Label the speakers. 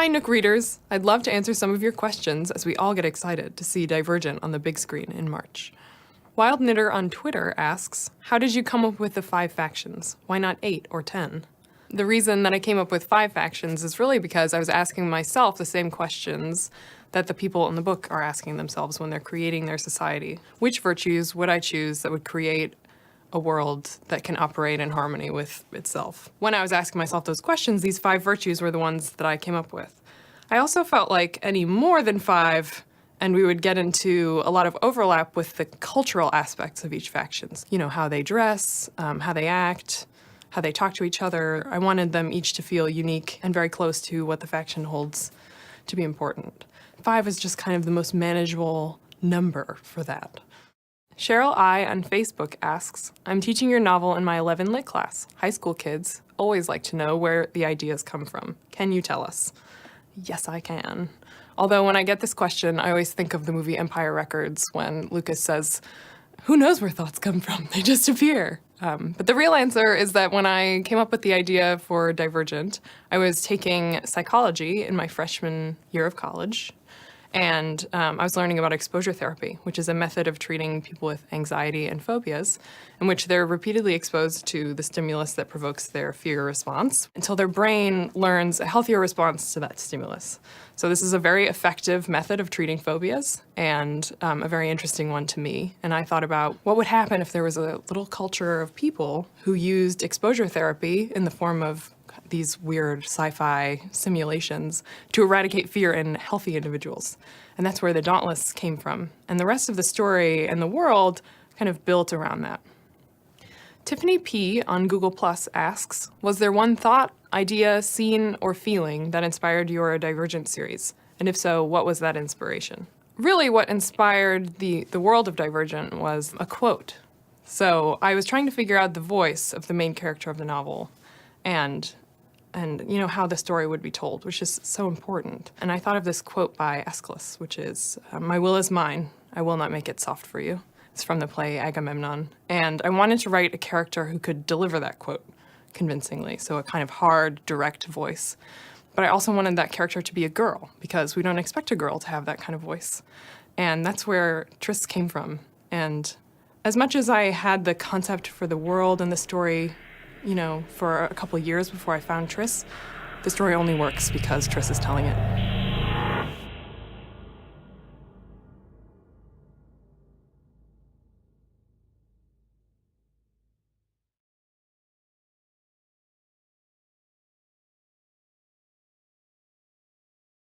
Speaker 1: Hi, Nook readers. I'd love to answer some of your questions as we all get excited to see Divergent on the big screen in March. Wild Knitter on Twitter asks, how did you come up with the 5 factions? Why not 8 or 10? The reason that I came up with 5 factions is really because I was asking myself the same questions that the people in the book are asking themselves when they're creating their society. Which virtues would I choose that would create a world that can operate in harmony with itself? When I was asking myself those questions, these 5 virtues were the ones that I came up with. I also felt like any more than 5, and we would get into a lot of overlap with the cultural aspects of each faction. You know, how they dress, how they act, how they talk to each other. I wanted them each to feel unique and very close to what the faction holds to be important. 5 is just kind of the most manageable number for that. Cheryl I on Facebook asks, I'm teaching your novel in my 11 Lit class. High school kids always like to know where the ideas come from. Can you tell us? Yes, I can. Although when I get this question, I always think of the movie Empire Records when Lucas says, who knows where thoughts come from? They just appear. But the real answer is that when I came up with the idea for Divergent, I was taking psychology in my freshman year of college. And I was learning about exposure therapy, which is a method of treating people with anxiety and phobias, in which they're repeatedly exposed to the stimulus that provokes their fear response until their brain learns a healthier response to that stimulus. So this is a very effective method of treating phobias and a very interesting one to me. And I thought about what would happen if there was a little culture of people who used exposure therapy in the form of these weird sci-fi simulations to eradicate fear in healthy individuals. And that's where the Dauntless came from. And the rest of the story and the world kind of built around that. Tiffany P. on Google Plus asks, was there one thought, idea, scene, or feeling that inspired your Divergent series? And if so, what was that inspiration? Really, what inspired the world of Divergent was a quote. So I was trying to figure out the voice of the main character of the novel and you know, how the story would be told, which is so important. And I thought of this quote by Aeschylus, which is, my will is mine, I will not make it soft for you. It's from the play Agamemnon. And I wanted to write a character who could deliver that quote convincingly, so a kind of hard, direct voice. But I also wanted that character to be a girl, because we don't expect a girl to have that kind of voice. And that's where Triss came from. And as much as I had the concept for the world and the story, you know, for a couple of years before I found Triss, the story only works because Triss is telling it.